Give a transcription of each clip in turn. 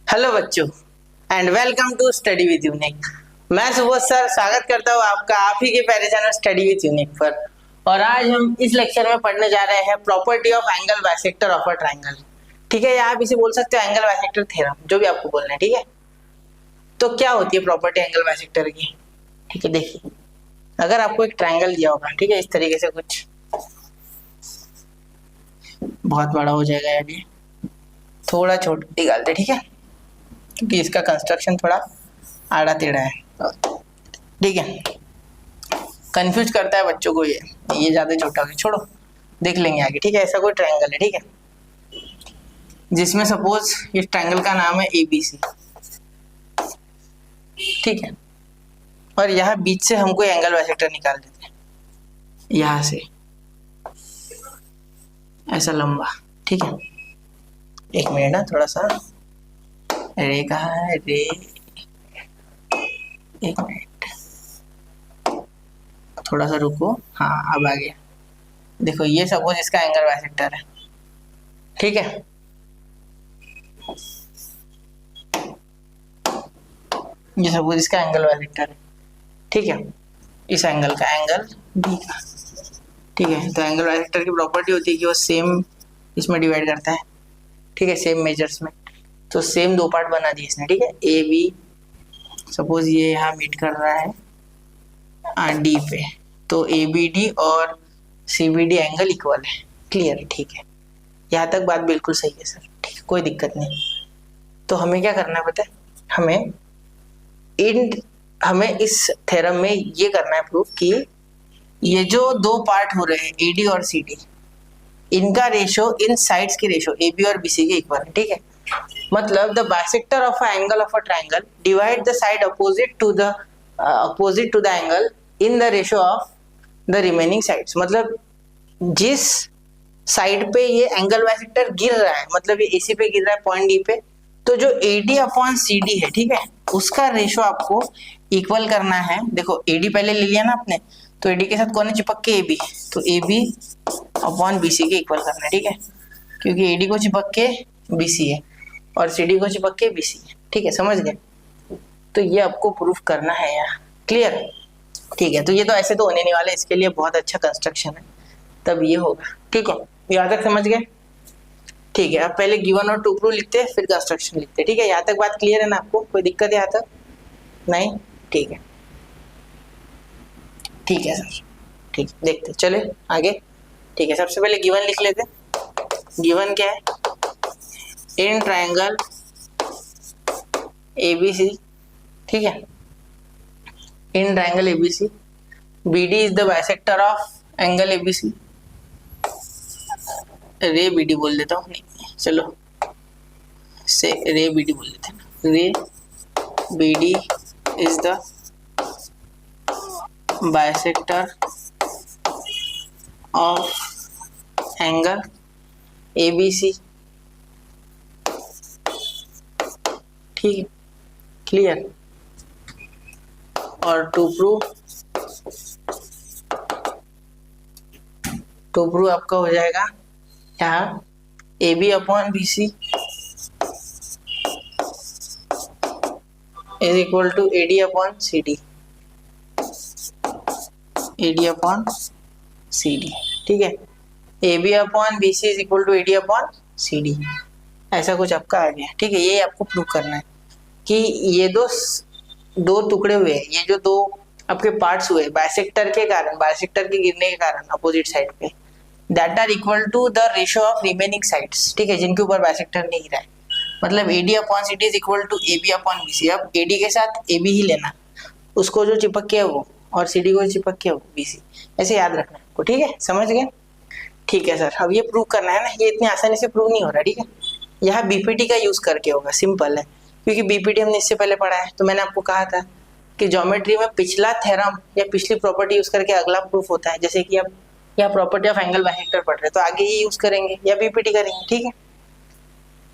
Hello बच्चों and welcome to study with unique. मैं Subodh sir स्वागत करता हूँ आपका आप ही के प्यारे चैनल स्टडी विद यूनिक पर। और आज हम इस लेक्चर में पढ़ने जा रहे हैं property of angle bisector of a triangle. ठीक है, या आप इसे बोल सकते हो एंगल बाइसेक्टर थ्योरम, जो भी आपको बोलना है। ठीक है, तो क्या होती है प्रॉपर्टी एंगल बाइसेक्टर की? ठीक है, देखिए अगर आपको एक ट्रायंगल दिया होगा, ठीक है, इस तरीके से कुछ बहुत बड़ा हो जाएगा, यानी थोड़ा छोटा निकालते, ठीक है, क्योंकि इसका कंस्ट्रक्शन थोड़ा आड़ा टेढ़ा है। ठीक है, कंफ्यूज करता है बच्चों को ये ज्यादा छोटा हो गया, छोड़ो देख लेंगे आगे। ठीक है, ऐसा कोई ट्रायंगल है, ठीक है, जिसमें सपोज इस ट्रायंगल का नाम है ABC। ठीक है, और यहाँ बीच से हमको एंगल बाइसेक्टर निकाल देते हैं, यहाँ से ऐसा लंबा। ठीक है, एक मिनट ना, थोड़ा सा रे कहाँ है रे, एक मिनट थोड़ा सा रुको। हाँ, अब आ गया। देखो ये सपोज इसका एंगल बाइसेक्टर है। ठीक है, ये सपोज इसका एंगल बाइसेक्टर है। ठीक है, इस एंगल का एंगल बी का। ठीक है, तो एंगल बाइसेक्टर की प्रॉपर्टी होती है कि वो सेम इसमें डिवाइड करता है। ठीक है, सेम मेजर्स में, तो सेम दो पार्ट बना दिए इसने। ठीक है, ए बी, सपोज ये यहाँ मीट कर रहा है डी पे, तो ए बी डी और C B D angle equal है। क्लियर? ठीक है, यहाँ तक बात बिल्कुल सही है सर। ठीक है, कोई दिक्कत नहीं। तो हमें क्या करना है पता है, हमें इस थ्योरम में ये करना है प्रूफ कि ये जो दो पार्ट हो रहे हैं एडी और सी डी, इनका रेशो इन साइड्स के रेशो ए बी और बी सी के इक्वल है। ठीक है, मतलब the bisector of a angle of a triangle divide the side opposite to the angle in the ratio of the remaining sides. मतलब जिस साइड पे ये एंगल बाइसेक्टर गिर रहा है, मतलब ये एसी पे गिर रहा है पॉइंट डी पे, तो जो एडी अपॉन सी डी है, ठीक है, उसका रेशो आपको इक्वल करना है। देखो एडी पहले ले लिया ना आपने, तो एडी के साथ कौन है चिपक के? एबी, तो एबी अपॉन बीसी के इक्वल करना है। ठीक है, क्योंकि एडी को चिपक के बीसी है और सीडी को चिपक के बीसी है। ठीक है, समझ गए? तो ये आपको प्रूफ करना है यार। क्लियर? ठीक है, तो ये तो ऐसे तो होने नहीं वाला, इसके लिए बहुत अच्छा कंस्ट्रक्शन है, तब ये होगा। ठीक है, यहाँ तक समझ गए? ठीक है, अब पहले गिवन और टू प्रूफ लिखते हैं, फिर कंस्ट्रक्शन लिखते हैं। ठीक है, यहाँ तक बात क्लियर है ना आपको? कोई दिक्कत है यहाँ तक? नहीं? ठीक है, ठीक है सर। ठीक, देखते चले आगे। ठीक है, सबसे पहले गिवन लिख लेते। गिवन क्या है? इन ट्रायंगल ABC, ठीक है, in triangle ABC BD is the bisector of angle ABC। रे BD बोल देता हूँ, चलो से रे BD बोल देते हैं। रे BD is the bisector of angle ABC। ठीक है, क्लियर? और टू प्रूव आपका हो जाएगा यहाँ AB upon BC is equal to AD upon CD। AD upon CD, ठीक है, AB upon BC is equal to AD upon CD, ऐसा कुछ आपका आ गया। ठीक है, ये आपको प्रूव करना है कि ये दो टुकड़े हुए हैं, ये जो दो आपके पार्ट्स हुए बाइसेक्टर के कारण, बाइसेक्टर के गिरने के कारण अपोजिट साइड पे, that are equal to the ratio of remaining sides. ठीक है, जिनके ऊपर बाइसेक्टर नहीं गिरा है, मतलब AD upon CD is equal to AB upon BC। अब AD के साथ AB ही लेना, उसको जो चिपक के है वो, और CD को चिपक के है वो BC, ऐसे याद रखना आपको। ठीक है, समझ गए? ठीक है सर, अब ये प्रूव करना है ना, ये इतनी आसानी से प्रूव नहीं हो रहा। ठीक है, यहाँ BPT का यूज करके होगा, सिंपल है, क्योंकि BPT हमने इससे पहले पढ़ा है। तो मैंने आपको कहा था कि ज्योमेट्री में पिछला थ्योरम या पिछली प्रॉपर्टी यूज करके अगला प्रूफ होता है। जैसे कि आप यहाँ प्रॉपर्टी ऑफ एंगल बाइसेक्टर पढ़ रहे हैं, तो आगे ये यूज करेंगे या BPT करेंगे। ठीक है,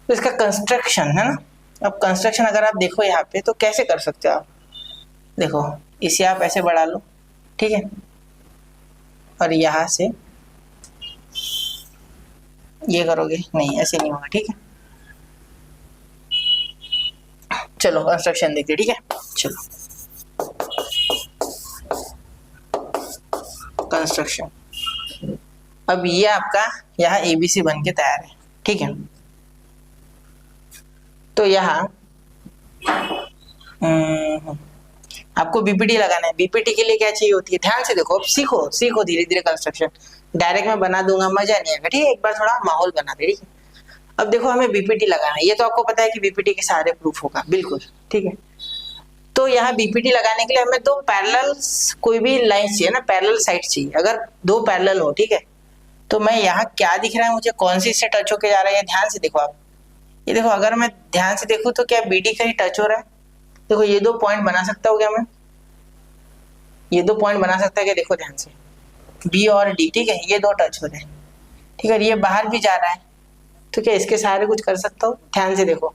तो इसका कंस्ट्रक्शन है ना, अब कंस्ट्रक्शन अगर आप देखो यहाँ पे, तो कैसे कर सकते हो आप? देखो इसे आप ऐसे बढ़ा लो, ठीक है, और यहाँ से ये करोगे, नहीं ऐसे नहीं होगा। ठीक है, चलो कंस्ट्रक्शन देखते, ठीक है। चलो कंस्ट्रक्शन, अब ये आपका यहाँ ABC बन के तैयार है, ठीक है। तो यहाँ आपको बीपीटी लगाना है। बीपीटी के लिए क्या चाहिए होती है, ध्यान से देखो, अब सीखो सीखो धीरे धीरे कंस्ट्रक्शन। डायरेक्ट मैं बना दूंगा मजा नहीं आएगा, ठीक है। एक बार थोड़ा माहौल बना दे, ठीक है। अब देखो हमें बीपीटी लगाना है, ये तो आपको पता है कि बीपीटी के सारे प्रूफ होगा, बिल्कुल ठीक है। तो यहाँ बीपीटी लगाने के लिए हमें दो पैरेलल कोई भी लाइन चाहिए ना, पैरेलल साइड चाहिए। अगर दो पैरेलल हो, ठीक है, तो मैं यहाँ क्या दिख रहा है मुझे, कौन सी से टच होके जा रहा है, ध्यान से देखो आप। ये देखो अगर मैं ध्यान से देखूं तो क्या बीडी कहीं टच हो रहा है? देखो ये दो पॉइंट बना सकता हूँ क्या मैं, ये दो पॉइंट बना सकता है क्या, देखो ध्यान से, बी और डी, ठीक है, ये दो टच हो रहे हैं, ठीक है। ये बाहर भी जा रहा है, तो क्या इसके सहारे कुछ कर सकता हूँ? ध्यान से देखो,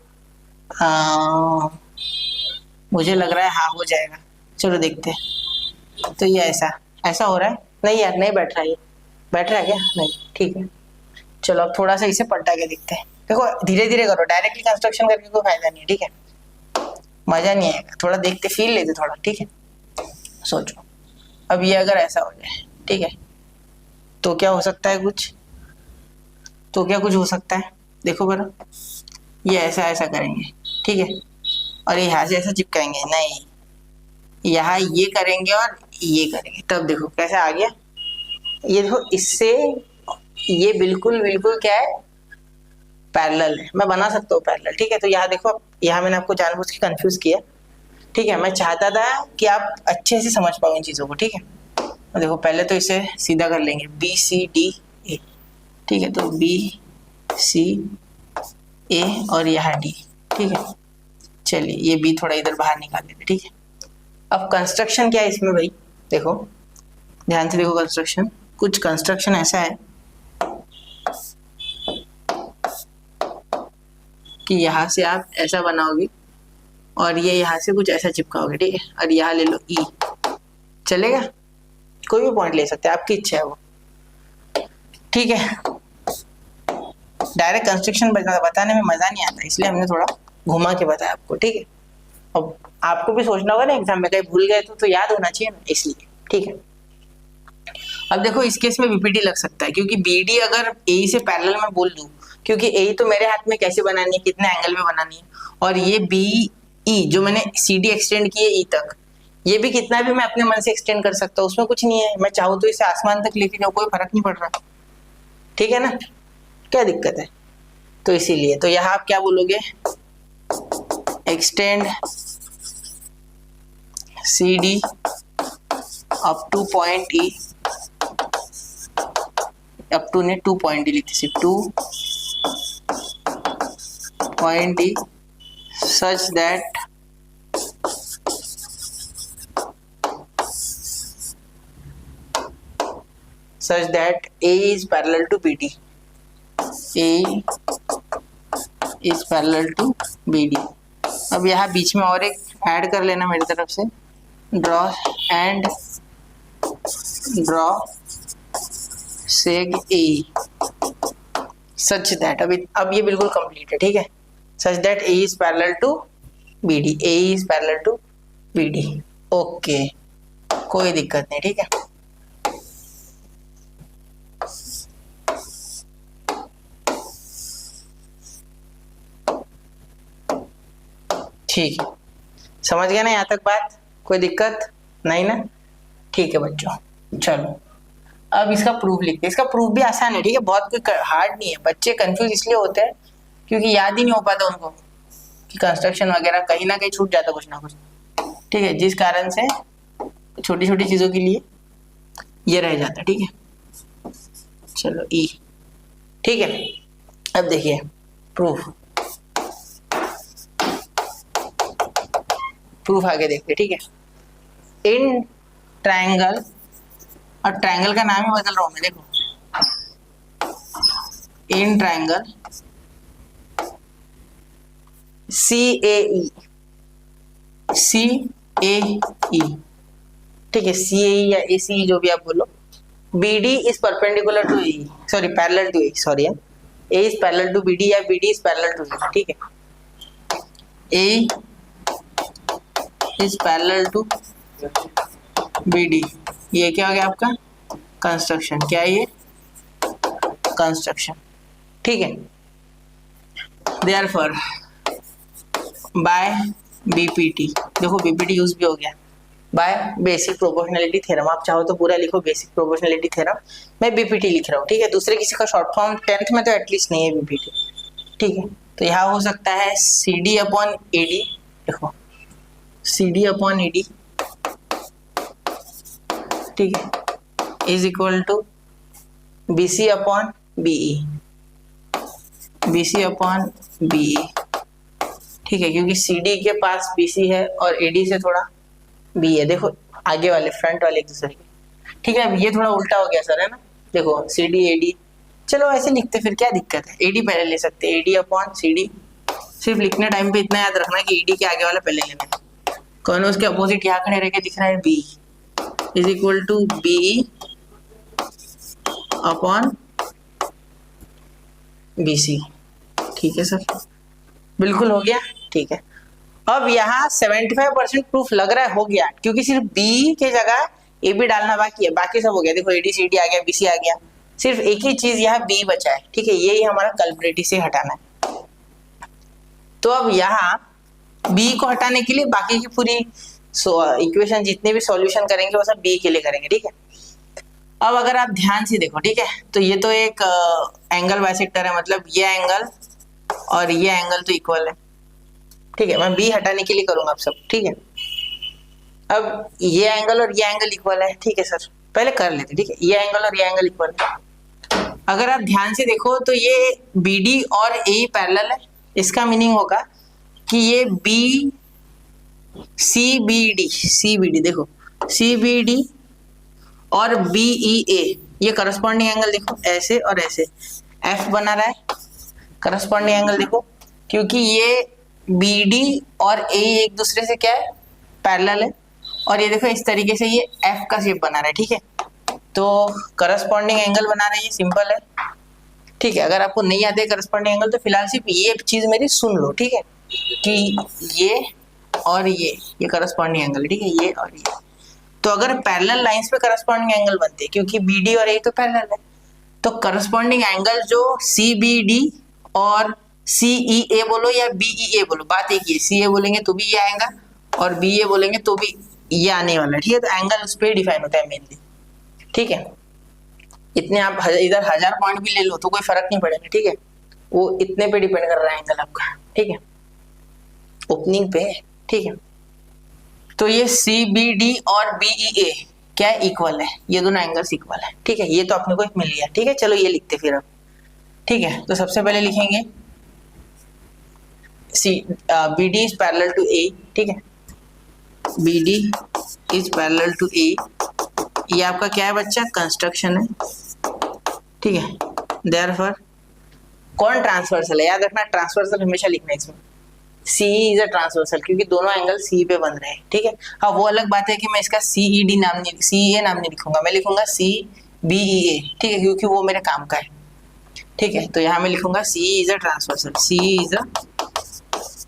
मुझे लग रहा है हाँ हो जाएगा, चलो देखते हैं। तो ये ऐसा ऐसा हो रहा है, नहीं यार नहीं बैठ रहा है, ये बैठ रहा है क्या, नहीं, ठीक है। चलो अब थोड़ा सा इसे पलटा के देखते हैं। देखो धीरे धीरे करो, डायरेक्टली कंस्ट्रक्शन करके कोई फायदा नहीं है, ठीक है, मजा नहीं आएगा, थोड़ा देखते फील लेते थोड़ा, ठीक है। सोचो अब ये अगर ऐसा हो जाए, ठीक है, तो क्या हो सकता है कुछ, तो क्या कुछ हो सकता है, देखो बरा, ये ऐसा ऐसा करेंगे, ठीक है, और यहाँ से ऐसा चिपकाएंगे, नहीं यहाँ ये करेंगे और ये करेंगे, तब देखो कैसा आ गया। ये देखो इससे ये बिल्कुल बिल्कुल क्या है, पैरेलल है, मैं बना सकता हूँ पैरेलल, ठीक है। तो यहाँ देखो, यहाँ मैंने आपको जानबूझ के कंफ्यूज किया, ठीक है, मैं चाहता था कि आप अच्छे से समझ पाओ इन चीज़ों को, ठीक है। तो देखो पहले तो इसे सीधा कर लेंगे, BCDA, ठीक है, तो BCA और यहाँ D, ठीक है। चलिए ये B थोड़ा इधर बाहर निकाल लेते, ठीक है। अब कंस्ट्रक्शन क्या है इसमें भाई, देखो ध्यान से देखो, कंस्ट्रक्शन कुछ कंस्ट्रक्शन ऐसा है कि यहाँ से आप ऐसा बनाओगे और ये यहाँ से कुछ ऐसा चिपकाओगे, ठीक है, और यहाँ ले लो E, चलेगा, कोई भी पॉइंट ले सकते हैं, आपकी इच्छा है वो, ठीक है। डायरेक्ट कंस्ट्रक्शन बताने में मजा नहीं आता, इसलिए हमने थोड़ा घुमा के बताया आपको, ठीक है। अब आपको भी सोचना होगा ना एग्जाम में, कहीं भूल गए तो याद होना चाहिए ना, इसलिए, ठीक है। अब देखो इस केस में बीपीटी लग सकता है, क्योंकि बीडी अगर ए से पैरेलल में बोल दूं, क्योंकि ए तो मेरे हाथ में कैसे बनानी है, कितने एंगल में बनानी है, और ये बी ई जो मैंने CD एक्सटेंड की है ई तक, ये भी कितना भी मैं अपने मन से एक्सटेंड कर सकता हूँ, उसमें कुछ नहीं है, मैं चाहूँ तो इसे आसमान तक लेके जाऊँ, कोई फर्क नहीं पड़ रहा, ठीक है ना, क्या दिक्कत है। तो इसीलिए तो यहाँ आप क्या बोलोगे, extend CD up to point E, up to ने 2 पॉइंट E लिखते, सिर्फ 2 point E such that A is parallel to BD, A is parallel to BD। अब यहाँ बीच में और एक ऐड कर लेना मेरी तरफ से, ड्रॉ सेग A such that, अब ये बिल्कुल कंप्लीट है, ठीक है, such that A is parallel to BD, A is parallel to BD, okay, कोई दिक्कत नहीं, ठीक है। ठीक है, समझ गया ना यहाँ तक बात, कोई दिक्कत नहीं ना, ठीक है बच्चों। चलो अब इसका प्रूफ लिखते हैं, इसका प्रूफ भी आसान है, ठीक है, बहुत कोई हार्ड नहीं है। बच्चे कंफ्यूज इसलिए होते हैं क्योंकि याद ही नहीं हो पाता उनको कि कंस्ट्रक्शन वगैरह कहीं ना कहीं छूट जाता कुछ ना कुछ, ठीक है, जिस कारण से छोटी छोटी चीज़ों के लिए ये रह जाता, ठीक है। चलो E, ठीक है। अब देखिए प्रूफ आगे देखते, ठीक है। इन ट्रायंगल, और ट्रायंगल का नाम ही बदल रहा हूं मैं, देखो, इन ट्रायंगल CAE, ठीक है, CAE या ACE जो भी आप बोलो, BD is perpendicular to E, sorry parallel to E, sorry, A is parallel to BD या BD is parallel to E, ठीक है। A is parallel to BD। ये क्या हो गया आपका कंस्ट्रक्शन, क्या है ये कंस्ट्रक्शन, ठीक है। देयरफॉर बाय BPT, देखो BPT यूज भी हो गया, बाय बेसिक प्रोपोर्शनलिटी थ्योरम, आप चाहो तो पूरा लिखो बेसिक प्रोपोर्शनलिटी थ्योरम, मैं BPT लिख रहा हूँ, ठीक है। दूसरे किसी का शॉर्ट फॉर्म 10th में तो एटलीस्ट नहीं है BPT, ठीक है। तो यहाँ हो सकता है CD अपॉन AD, देखो CD अपॉन AD, ठीक है, is equal to BC upon BE, BC upon BE, ठीक है, क्योंकि CD के पास BC है और AD से थोड़ा B है, देखो आगे वाले फ्रंट वाले एक दूसरे के, ठीक है। अब ये थोड़ा उल्टा हो गया सर, है ना, देखो CD AD, चलो ऐसे लिखते फिर क्या दिक्कत है, AD पहले ले सकते हैं, AD अपॉन CD, सिर्फ लिखने टाइम पे इतना याद रखना कि AD के आगे वाला पहले लेना है, कौन उसके अपोजिट यहाँ खड़े रह के दिख रहा है B is equal to BE upon BC, ठीक है सर, बिल्कुल हो गया, ठीक है। अब यहाँ 75% प्रूफ लग रहा है हो गया, क्योंकि सिर्फ B के जगह AB डालना बाकी है, बाकी सब हो गया, देखो AD CD आ गया, BC आ गया, सिर्फ एक ही चीज यहाँ B बचा है, ठीक है, यही हमारा कल्परेट से हटाना है। तो अब यहाँ B को हटाने के लिए बाकी की पूरी इक्वेशन जितने भी सॉल्यूशन करेंगे वो सब B के लिए करेंगे, ठीक है। अब अगर आप ध्यान से देखो, ठीक है, तो ये तो एक एंगल बाइसेक्टर है, मतलब ये एंगल और ये एंगल तो इक्वल है, ठीक है, मैं B हटाने के लिए करूंगा आप सब, ठीक है। अब ये एंगल और ये एंगल इक्वल है, ठीक है सर, पहले कर लेते, ठीक है, ये एंगल और ये एंगल इक्वल है। अगर आप ध्यान से देखो तो ये BD और AE पैरेलल है, इसका मीनिंग होगा कि ये CBD देखो CBD और BEA, ये करस्पॉन्डिंग एंगल देखो ऐसे और ऐसे F बना रहा है, करस्पॉन्डिंग एंगल देखो, क्योंकि ये BD और AE एक दूसरे से क्या है पैरेलल है, और ये देखो इस तरीके से ये F का शेप बना रहा है, ठीक है, तो करस्पॉन्डिंग एंगल बना रहा है, ये सिंपल है, ठीक है। अगर आपको नहीं आते करस्पॉन्डिंग एंगल तो फिलहाल सिर्फ ये चीज मेरी सुन लो, ठीक है, कि ये और ये करस्पॉन्डिंग एंगल है, ठीक है, ये और ये, तो अगर पैरेलल लाइंस पे करस्पॉन्डिंग एंगल बनते हैं, क्योंकि BD और AE तो पैरेलल है, तो करस्पॉन्डिंग एंगल जो CBD और CEA बोलो या BEA बोलो, बात एक ही है, CA बोलेंगे तो भी ये आएगा और BA बोलेंगे तो भी ये आने वाला है, ठीक है। तो एंगल उस पर डिफाइन होता है मेनली, ठीक है। इतने आप इधर 1000 पॉइंट भी ले लो तो कोई फर्क नहीं पड़ेगा, ठीक है, वो इतने पे डिपेंड कर रहा है एंगल आपका, ठीक है, ओपनिंग पे, ठीक है। तो ये CBD और BEA क्या इक्वल है, ये दोनों एंगल्स इक्वल है, ठीक है, ये तो अपने को मिल गया, ठीक है। चलो ये लिखते फिर अब, ठीक है, तो सबसे पहले लिखेंगे BD is parallel to A, ठीक है, BD is parallel to A, ये आपका क्या है बच्चा कंस्ट्रक्शन है, ठीक है। देयरफॉर कौन ट्रांसवर्सल है, याद रखना ट्रांसवर्सल हमेशा लिखना है इसमें, CE इज अ ट्रांसवर्सल, क्योंकि दोनों एंगल C पे बन रहे हैं, ठीक है। हाँ वो अलग बात है कि मैं इसका CEA नाम नहीं लिखूंगा, मैं लिखूंगा CBEA, ठीक है, क्योंकि वो मेरे काम का है, ठीक है। तो यहाँ मैं लिखूंगा CE is a transversal, CE is a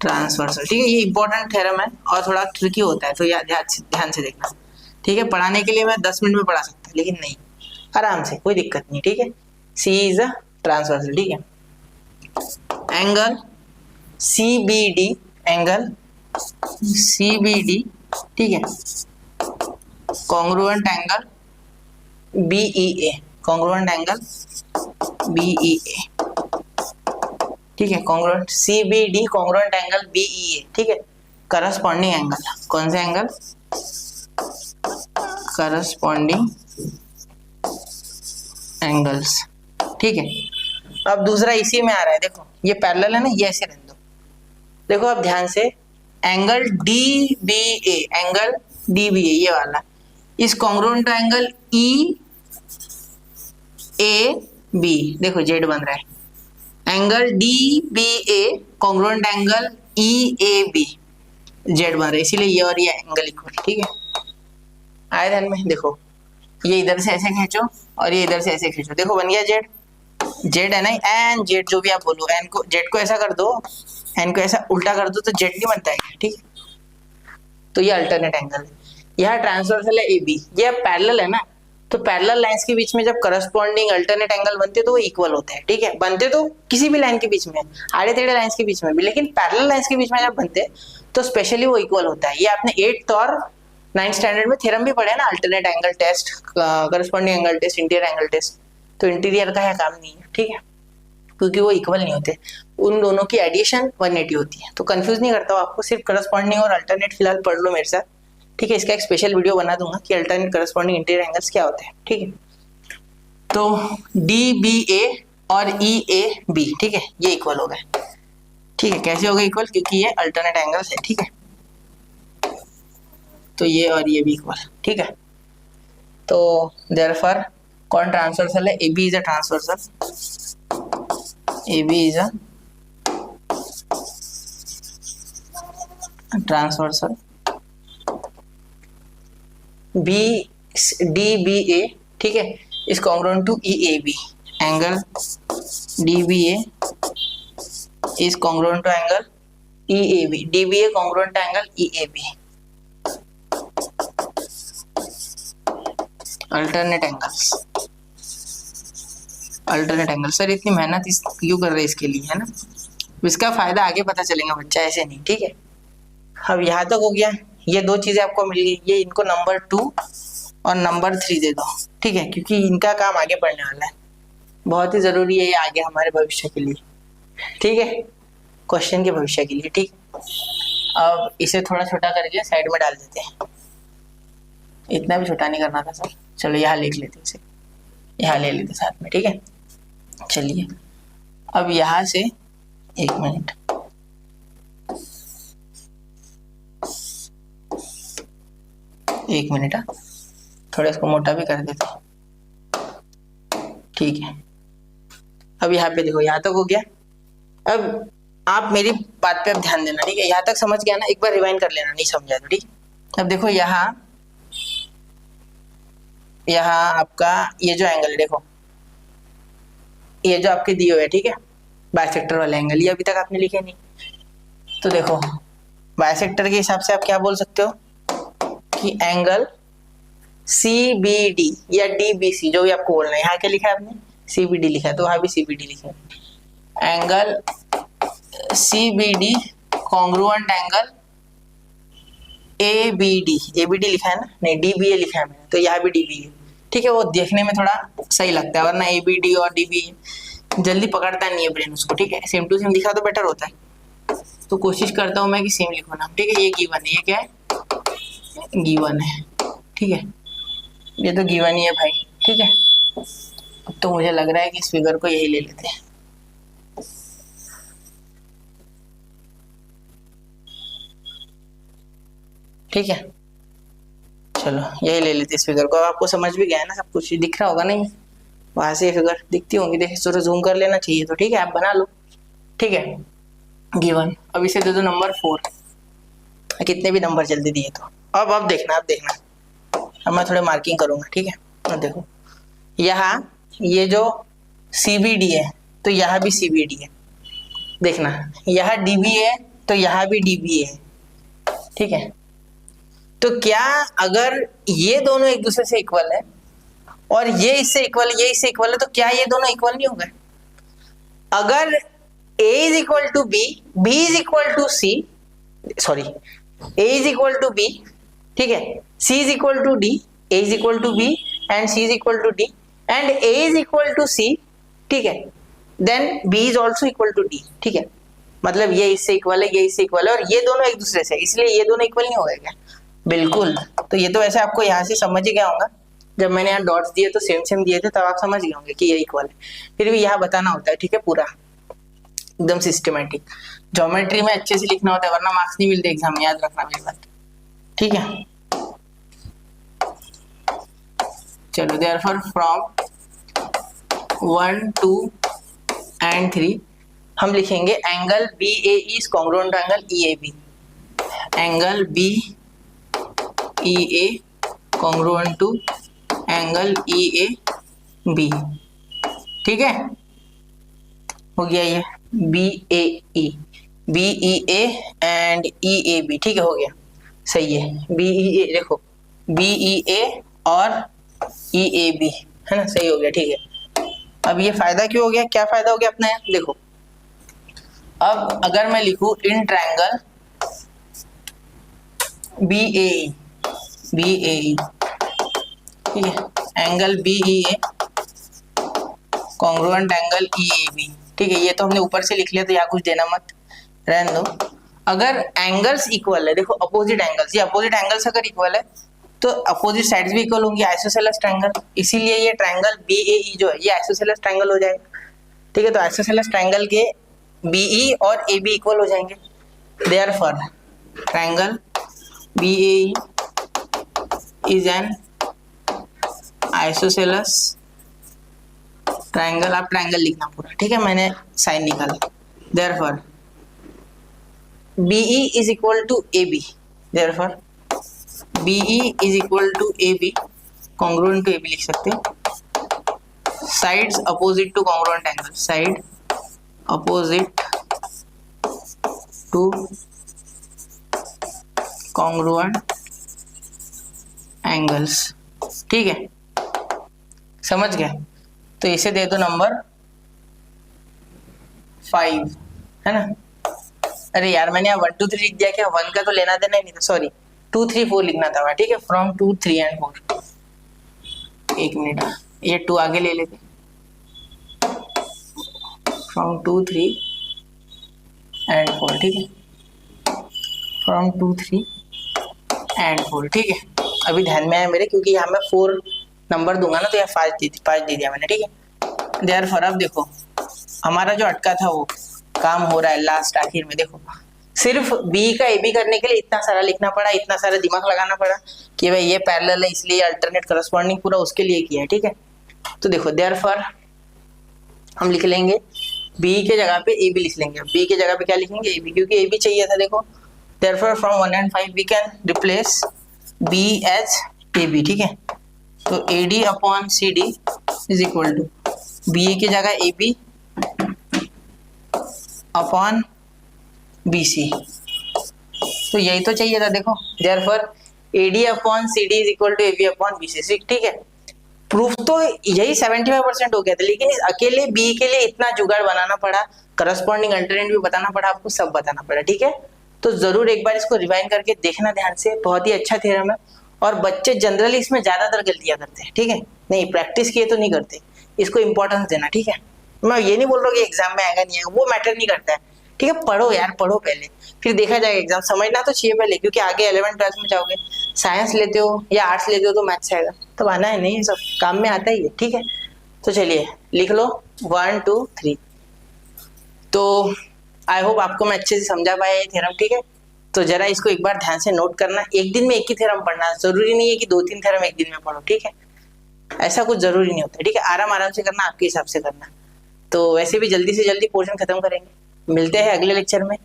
transversal, ठीक है। ये इंपॉर्टेंट थ्योरम है और थोड़ा ट्रिकी होता है, तो यार ध्यान से देखना, ठीक है। पढ़ाने के लिए मैं 10 मिनट में पढ़ा सकता, लेकिन नहीं, आराम से, कोई दिक्कत नहीं, ठीक है। CE इज अ ट्रांसवर्सल, ठीक है। एंगल CBD, ठीक है, कॉन्ग्रुएंट एंगल BEA, ठीक है, congruent CBD congruent angle BEA, ठीक है। करस्पॉन्डिंग एंगल, कौन सा एंगल, करस्पॉन्डिंग एंगल्स, ठीक है। अब दूसरा इसी में आ रहा है, देखो ये पैरेलल है ना, ये ऐसे रहने दो, देखो अब ध्यान से, एंगल DBA, ये वाला इस कॉन्ग्रुएंट एंगल EAB, देखो Z बन रहा है, angle DBA congruent angle EAB, Z बन रहा है, इसीलिए ये और ये एंगल इक्वल, ठीक है। आए ध्यान में, देखो ये इधर से ऐसे खींचो और ये इधर से ऐसे खींचो, देखो बन गया Z है ना, एन Z जो भी आप बोलो, Z को ऐसा कर दो, एन को ऐसा उल्टा कर दो तो Z नहीं बनता है, ठीक है। तो ये अल्टरनेट एंगल है। यहाँ ट्रांसवर्सल है AB, ये अब पैरेलल है ना, तो पैरेलल लाइंस के बीच में जब करस्पॉन्डिंग अल्टरनेट एंगल बनते तो वो इक्वल होते हैं, ठीक है। बनते तो किसी भी लाइन के बीच में, आड़े टेढ़े लाइंस के बीच में भी, लेकिन पैरेलल लाइंस के बीच में जब बनते तो स्पेशली वो इक्वल होता है। ये आपने 8th और 9th स्टैंडर्ड में थ्योरम भी पढ़े ना, alternate angle test, corresponding angle test, interior angle test. तो इंटीरियर का है काम नहीं है, ठीक है, क्योंकि वो इक्वल नहीं होते, उन दोनों की एडिशन 180 होती है। तो कंफ्यूज नहीं करता हूँ आपको, सिर्फ करस्पॉन्डिंग और अल्टरनेट फिलहाल पढ़ लो मेरे साथ, ठीक है। इसका एक स्पेशल वीडियो बना दूंगा कि अल्टरनेट करस्पॉन्डिंग इंटीरियर एंगल्स क्या होते हैं, ठीक है। तो DBA और EAB, ठीक है, ये इक्वल हो गए, ठीक है। कैसे हो गए इक्वल? क्योंकि ये अल्टरनेट एंगल्स है, ठीक है। तो ये और ये भी इक्वल, ठीक है। तो देयरफॉर कौन ट्रांसवर्सल है? AB is a transversal, AB is a transversal, DBA, ठीक है, is congruent to EAB, angle DBA is congruent to angle EAB, DBA congruent to angle EAB, alternate angles, alternate angle. Sir इतनी मेहनत क्यों कर रहे हैं इसके लिए, है ना, इसका फायदा आगे पता चलेगा बच्चा, ऐसे नहीं, ठीक है। अब यहाँ तक हो गया, ये दो चीजें आपको मिल गई, ये इनको नंबर 2 और नंबर 3 दे दो, ठीक है, क्योंकि इनका काम आगे पढ़ने वाला है, बहुत ही जरूरी है ये आगे हमारे भविष्य के लिए, ठीक है, क्वेश्चन के भविष्य के लिए, ठीक। अब इसे थोड़ा छोटा करके साइड में डाल देते हैं, इतना भी छोटा नहीं करना था सर, चलो यहाँ लिख लेते इसे, यहाँ ले लेते साथ में, ठीक है। चलिए अब यहां से 1 मिनट, थोड़ा इसको मोटा भी कर देते हैं, ठीक है। अब यहाँ पे देखो, यहाँ तक हो गया। अब आप मेरी बात पे अब ध्यान देना, ठीक है, यहाँ तक समझ गया ना, एक बार रिवाइंड कर लेना नहीं समझा तो, ठीक। अब देखो यहाँ आपका ये जो एंगल है, देखो ये जो आपके दिए हुए है, ठीक है, बाइसेक्टर वाला एंगल, ये अभी तक आपने लिखे नहीं। तो देखो बाइसेक्टर के हिसाब से आप क्या बोल सकते हो कि एंगल CBD या DBC, जो भी आपको बोलना है, यहाँ क्या लिखा है आपने? CBD लिखा है, तो वहां भी CBD लिखा है। Angle CBD congruent angle ABD लिखा है ना, नहीं DBA लिखा है मैंने, तो यहाँ भी DBA, ठीक है। वो देखने में थोड़ा सही लगता है, वरना ABD और DBA जल्दी पकड़ता नहीं है ब्रेन उसको, ठीक है। सेम टू सेम लिखा तो बेटर होता है, तो कोशिश करता हूँ मैं कि सेम लिखो नाम, ठीक है। ये गिवन है, ये क्या है? गिवन है, ठीक है, ये तो गिवन ही है भाई, ठीक है। अब तो मुझे लग रहा है कि इस फिगर को यही ले लेते हैं, ठीक है, चलो यही ले लेते इस फिगर को। अब आपको समझ भी गया है ना, सब कुछ दिख रहा होगा नहीं, वहां से फिगर दिखती होंगी, देखिए थोड़ा जूम कर लेना चाहिए, तो ठीक है, आप बना लो, ठीक है। गिवन, अब इसे दे दो नंबर 4, कितने भी नंबर जल्दी दिए तो। अब देखना, अब मैं थोड़े मार्किंग करूंगा, ठीक है। अब देखो यहाँ ये जो CBD है, तो यहाँ भी CBD है, देखना यहाँ DBA है, तो यहाँ भी DBA है, ठीक है। तो क्या अगर ये दोनों एक दूसरे से इक्वल है और ये इससे इक्वल, ये इससे इक्वल है, तो क्या ये दोनों इक्वल नहीं हो गए? अगर A is equal to B, B is equal to C, sorry A is equal to B, ठीक है, C is equal to D, A is equal to B and C is equal to D and A is equal to C, ठीक है, then B is also equal to D, ठीक है। मतलब ये इससे equal है, ये इससे इक्वल है, और ये दोनों एक दूसरे से, इसलिए ये दोनों इक्वल नहीं हो गए क्या? बिल्कुल। तो ये तो वैसे आपको यहाँ से समझ ही गया होगा, जब मैंने यहाँ डॉट्स दिए तो सेम दिए थे, तब आप समझ गए होंगे कि ये इक्वल है। फिर भी यहाँ बताना होता है, ठीक है, पूरा एकदम सिस्टमेटिक, ज्योमेट्री में अच्छे से लिखना होता है, वरना मार्क्स नहीं मिलते एग्जाम में, याद रखना मेरी बात, ठीक है। चलो देयरफॉर फ्रॉम 1, 2 एंड 3 हम लिखेंगे angle BAE is congruent to angle EAB, angle BEA congruent to angle EAB, ठीक है, हो गया ये BAE, BEA एंड EAB, ठीक है, हो गया। सही है। BEA देखो, BEA और EAB है ना, सही हो गया, ठीक है। अब ये फायदा क्यों हो गया, क्या फायदा हो गया अपना यहाँ देखो, अब अगर मैं लिखूं इन ट्रायंगल BAE, ठीक है, angle BEA congruent angle EAB, ठीक है। ये तो हमने ऊपर से लिख लिया तो यहाँ कुछ देना मत, रहने दो। अगर एंगल्स इक्वल है, देखो अपोजिट एंगल्स, ये अपोजिट एंगल्स अगर इक्वल है तो अपोजिट साइड्स भी इक्वल होंगी, आइसोसेलेस ट्रायंगल, इसीलिए ये ट्रायंगल BAE जो है ये आइसोसेलेस ट्रायंगल हो जाएगा, ठीक है। तो आइसोसेलेस ट्रायंगल के BE और AB इक्वल हो जाएंगे, therefore triangle BAE is an isosceles triangle, आप ट्रायंगल लिखना पूरा, ठीक है, मैंने साइन निकाला। Therefore BE is equal to AB, therefore BE is equal to AB, congruent to AB लिख सकते हैं। Sides opposite to congruent angle, side opposite to congruent angles, ठीक है, समझ गए। तो इसे दे दो नंबर 5, है ना। अरे यार मैंने यहाँ 1 2 3 लिख दिया क्या, 1 का तो लेना देना ही नहीं था, सॉरी 2 3 4 लिखना था, ठीक है, फ्रॉम 2 3 एंड 4। एक मिनट, ये 2 आगे ले लेते, फ्रॉम 2 3 एंड 4, ठीक है, फ्रॉम 2 3 एंड 4, ठीक है। अभी ध्यान में आया मेरे, क्योंकि यहाँ मैं 4 नंबर दूंगा ना तो यहाँ 5 दे दिया मैंने, ठीक है। देयरफॉर अब देखो हमारा जो अटका था वो काम हो रहा है लास्ट आखिर में, देखो सिर्फ B का AB करने के लिए इतना सारा लिखना पड़ा, इतना सारा दिमाग लगाना पड़ा कि भाई ये पैरेलल है इसलिए अल्टरनेट करस्पॉन्डिंग पूरा उसके लिए किया है, ठीक है। तो देखो देयरफॉर हम लिख लेंगे B के जगह पे AB लिख लेंगे, B के जगह पे क्या लिखेंगे AB, क्योंकि AB चाहिए था, देखो therefore from 1 and 5 we can replace B as AB, ठीक है। तो AD upon CD is equal to BA की जगह AB अपॉन BC, तो यही तो चाहिए था, देखो therefore AD upon CD is equal to AB upon BC, ठीक है। प्रूफ तो यही 75% हो गया था, लेकिन इस अकेले B के लिए इतना जुगाड़ बनाना पड़ा, करस्पॉन्डिंग अल्टरनेट भी बताना पड़ा, आपको सब बताना पड़ा, ठीक है। तो जरूर एक बार इसको रिवाइंड करके देखना ध्यान से, बहुत ही अच्छा थ्योरम है। और बच्चे जनरली इसमें ज्यादातर गलतियां करते हैं, ठीक है, नहीं प्रैक्टिस किए तो नहीं करते, इसको इंपॉर्टेंस देना, ठीक है। मैं ये नहीं बोल रहा कि एग्जाम में आएगा नहीं आएगा, वो मैटर नहीं करता है, ठीक है। पढ़ो यार, पढ़ो पहले, फिर देखा जाएगा एग्जाम, समझना तो चाहिए पहले, क्योंकि आगे 11th 12th में जाओगे, साइंस लेते हो या आर्ट्स लेते हो तो मैथ्स आएगा, तब आना है नहीं, सब काम में आता ही है, ठीक है। तो चलिए लिख लो 1 2 3। तो आई होप आपको मैं अच्छे से समझा पाया ये थ्योरम, ठीक है। तो जरा इसको एक बार ध्यान से नोट करना, एक दिन में एक ही थ्योरम पढ़ना, जरूरी नहीं है कि 2 3 थ्योरम एक दिन में पढ़ो, ठीक है, ऐसा कुछ जरूरी नहीं होता, ठीक है। आराम आराम से करना, आपके हिसाब से करना। तो वैसे भी जल्दी से जल्दी पोर्शन खत्म करेंगे, मिलते हैं अगले लेक्चर में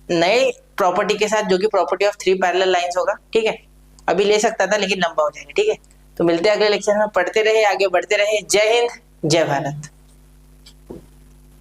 नए प्रॉपर्टी के साथ, जो कि प्रॉपर्टी ऑफ 3 पैरेलल लाइंस होगा, ठीक है। अभी ले सकता था लेकिन लंबा हो जाएगा, ठीक है। तो मिलते हैं अगले लेक्चर में, पढ़ते रहे, आगे बढ़ते रहे। जय हिंद, जय भारत।